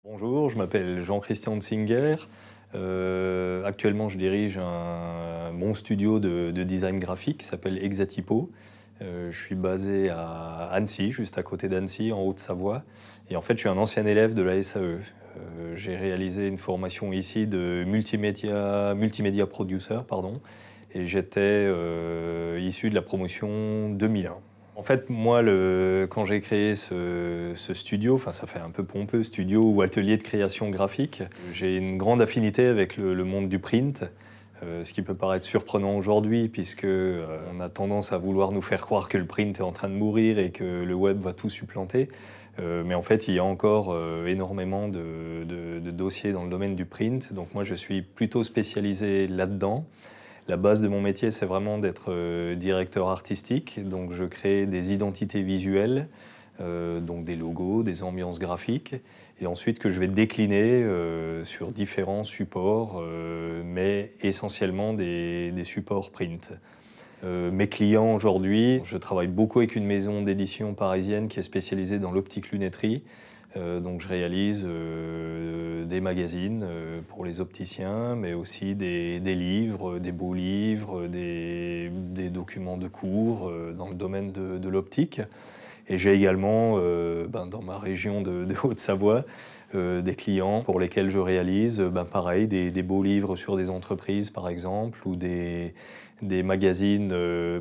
Bonjour, je m'appelle Jean-Christian Singer. Actuellement, je dirige mon studio de design graphique qui s'appelle Exatypo. Je suis basé à Annecy, juste à côté d'Annecy, en Haute-Savoie. Et en fait, je suis un ancien élève de la SAE. J'ai réalisé une formation ici de multimédia producer, pardon, et j'étais issu de la promotion 2001. En fait, moi, quand j'ai créé ce studio, enfin ça fait un peu pompeux, studio ou atelier de création graphique, j'ai une grande affinité avec le monde du print, ce qui peut paraître surprenant aujourd'hui puisque on a tendance à vouloir nous faire croire que le print est en train de mourir et que le web va tout supplanter. Mais en fait, il y a encore énormément de dossiers dans le domaine du print, donc moi je suis plutôt spécialisé là-dedans. La base de mon métier, c'est vraiment d'être directeur artistique. Donc, je crée des identités visuelles, donc des logos, des ambiances graphiques, et ensuite que je vais décliner sur différents supports, mais essentiellement des supports print. Mes clients aujourd'hui, je travaille beaucoup avec une maison d'édition parisienne qui est spécialisée dans l'optique lunetterie. Donc je réalise des magazines pour les opticiens, mais aussi des livres, des beaux livres, des documents de cours dans le domaine de l'optique. Et j'ai également, dans ma région de Haute-Savoie, des clients pour lesquels je réalise, pareil, des beaux livres sur des entreprises, par exemple, ou des magazines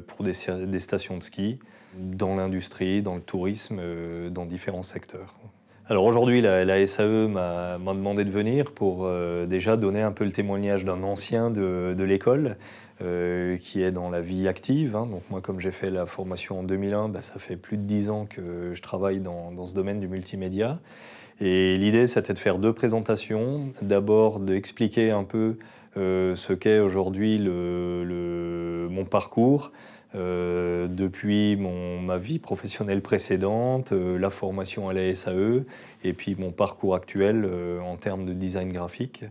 pour des stations de ski, dans l'industrie, dans le tourisme, dans différents secteurs. Alors aujourd'hui, la SAE m'a demandé de venir pour déjà donner un peu le témoignage d'un ancien de l'école qui est dans la vie active. Donc moi, comme j'ai fait la formation en 2001, ça fait plus de 10 ans que je travaille dans ce domaine du multimédia. Et l'idée, c'était de faire deux présentations. D'abord, d'expliquer un peu ce qu'est aujourd'hui mon parcours, depuis ma vie professionnelle précédente, la formation à la SAE, et puis mon parcours actuel en termes de design graphique.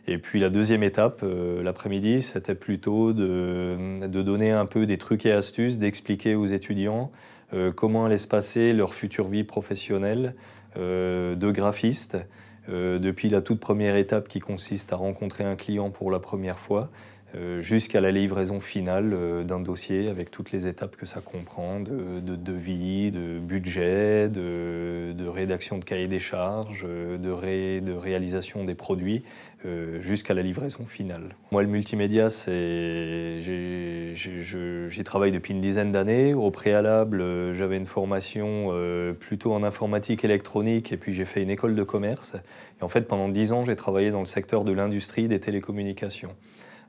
Et puis la deuxième étape, l'après-midi, c'était plutôt de donner un peu des trucs et astuces, d'expliquer aux étudiants comment allait se passer leur future vie professionnelle de graphiste, depuis la toute première étape qui consiste à rencontrer un client pour la première fois, jusqu'à la livraison finale d'un dossier avec toutes les étapes que ça comprend, de devis, de budget, de rédaction de cahier des charges, de réalisation des produits, jusqu'à la livraison finale. Moi, le multimédia, j'y travaille depuis une dizaine d'années. Au préalable, j'avais une formation plutôt en informatique électronique et puis j'ai fait une école de commerce. Et en fait, pendant 10 ans, j'ai travaillé dans le secteur de l'industrie des télécommunications.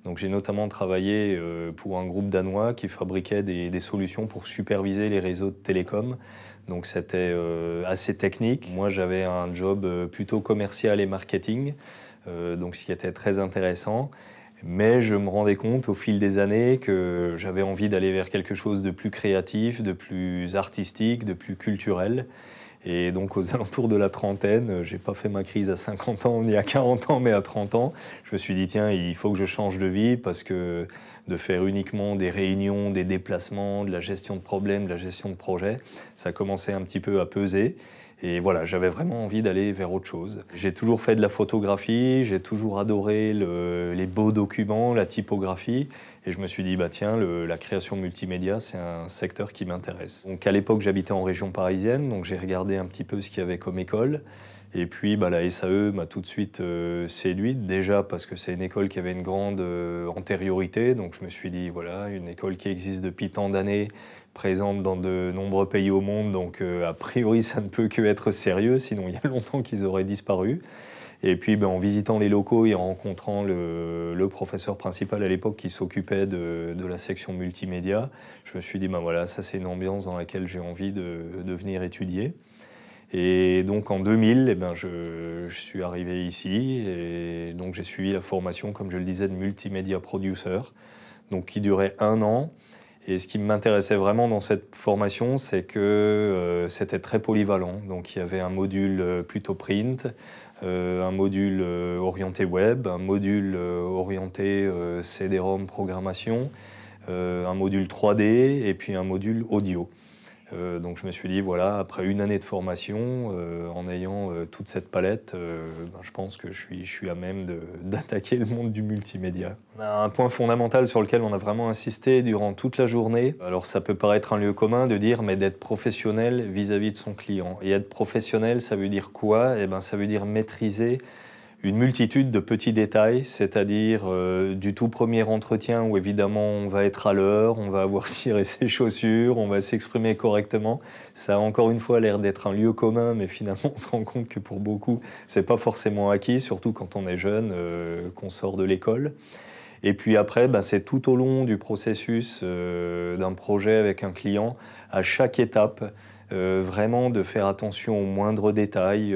Donc j'ai notamment travaillé pour un groupe danois qui fabriquait des solutions pour superviser les réseaux de télécom. Donc c'était assez technique. Moi j'avais un job plutôt commercial et marketing, donc ce qui était très intéressant. Mais je me rendais compte au fil des années que j'avais envie d'aller vers quelque chose de plus créatif, de plus artistique, de plus culturel. Et donc aux alentours de la trentaine, j'ai pas fait ma crise à 50 ans ni à 40 ans, mais à 30 ans, je me suis dit tiens, il faut que je change de vie parce que de faire uniquement des réunions, des déplacements, de la gestion de problèmes, de la gestion de projets, ça commençait un petit peu à peser. Et voilà, j'avais vraiment envie d'aller vers autre chose. J'ai toujours fait de la photographie, j'ai toujours adoré les beaux documents, la typographie. Et je me suis dit, tiens, la création multimédia, c'est un secteur qui m'intéresse. Donc à l'époque, j'habitais en région parisienne, donc j'ai regardé un petit peu ce qu'il y avait comme école. Et puis la SAE m'a tout de suite séduite, déjà parce que c'est une école qui avait une grande antériorité. Donc je me suis dit, voilà, une école qui existe depuis tant d'années, présente dans de nombreux pays au monde, donc a priori ça ne peut que être sérieux, sinon il y a longtemps qu'ils auraient disparu. Et puis en visitant les locaux et en rencontrant le professeur principal à l'époque qui s'occupait de la section multimédia, je me suis dit, voilà, ça c'est une ambiance dans laquelle j'ai envie de venir étudier. Et donc en 2000, je suis arrivé ici et donc j'ai suivi la formation, comme je le disais, de multimédia producer, donc qui durait 1 an. Et ce qui m'intéressait vraiment dans cette formation, c'est que c'était très polyvalent. Donc il y avait un module plutôt print, un module orienté web, un module orienté CD-ROM programmation, un module 3D et puis un module audio. Donc je me suis dit, voilà, après une année de formation, en ayant toute cette palette, je pense que je suis à même d'attaquer le monde du multimédia. Un point fondamental sur lequel on a vraiment insisté durant toute la journée, alors ça peut paraître un lieu commun de dire, mais d'être professionnel vis-à-vis de son client. Et être professionnel, ça veut dire quoi? Eh ben, ça veut dire maîtriser une multitude de petits détails, c'est-à-dire du tout premier entretien où évidemment on va être à l'heure, on va avoir ciré ses chaussures, on va s'exprimer correctement. Ça a encore une fois l'air d'être un lieu commun, mais finalement on se rend compte que pour beaucoup c'est pas forcément acquis, surtout quand on est jeune, qu'on sort de l'école. Et puis après, c'est tout au long du processus d'un projet avec un client, à chaque étape, vraiment de faire attention aux moindres détails.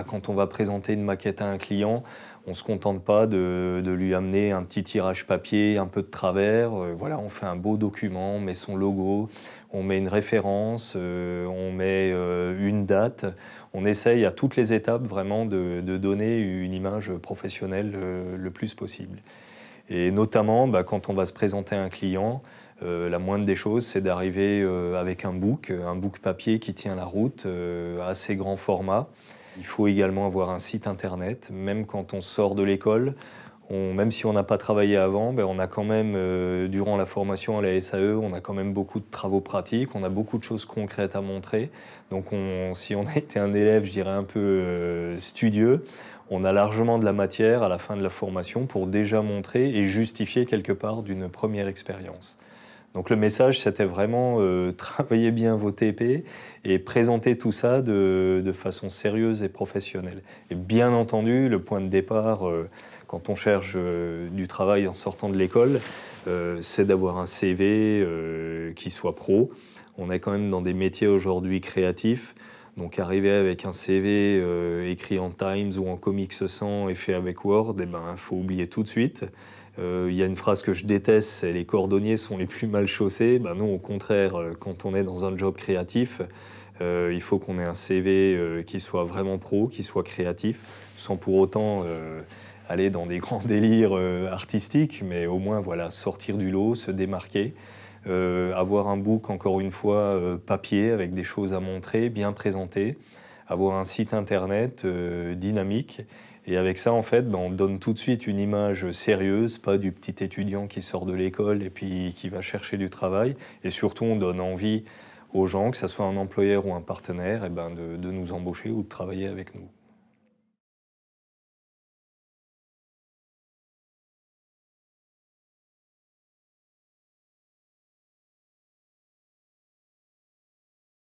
Quand on va présenter une maquette à un client, on ne se contente pas de lui amener un petit tirage papier, un peu de travers. Voilà, on fait un beau document, on met son logo, on met une référence, on met une date. On essaye à toutes les étapes vraiment de donner une image professionnelle le plus possible. Et notamment, quand on va se présenter à un client, la moindre des choses, c'est d'arriver avec un book papier qui tient la route, assez grand format. Il faut également avoir un site internet, même quand on sort de l'école. Même si on n'a pas travaillé avant, on a quand même, durant la formation à la SAE, on a quand même beaucoup de travaux pratiques, on a beaucoup de choses concrètes à montrer. Donc si on a été un élève, je dirais un peu studieux, on a largement de la matière à la fin de la formation pour déjà montrer et justifier quelque part d'une première expérience. Donc le message, c'était vraiment travailler bien vos TP et présenter tout ça de façon sérieuse et professionnelle. Et bien entendu, le point de départ, quand on cherche du travail en sortant de l'école, c'est d'avoir un CV qui soit pro. On est quand même dans des métiers aujourd'hui créatifs. Donc arriver avec un CV écrit en Times ou en Comics Sans et fait avec Word, faut oublier tout de suite. Il y a une phrase que je déteste, c'est « les cordonniers sont les plus mal chaussés ». Non, au contraire, quand on est dans un job créatif, il faut qu'on ait un CV qui soit vraiment pro, qui soit créatif, sans pour autant aller dans des grands délires artistiques, mais au moins voilà, sortir du lot, se démarquer. Avoir un book, encore une fois, papier, avec des choses à montrer, bien présenté, avoir un site internet dynamique. Et avec ça, en fait, on donne tout de suite une image sérieuse, pas du petit étudiant qui sort de l'école et puis qui va chercher du travail. Et surtout, on donne envie aux gens, que ce soit un employeur ou un partenaire, de nous embaucher ou de travailler avec nous.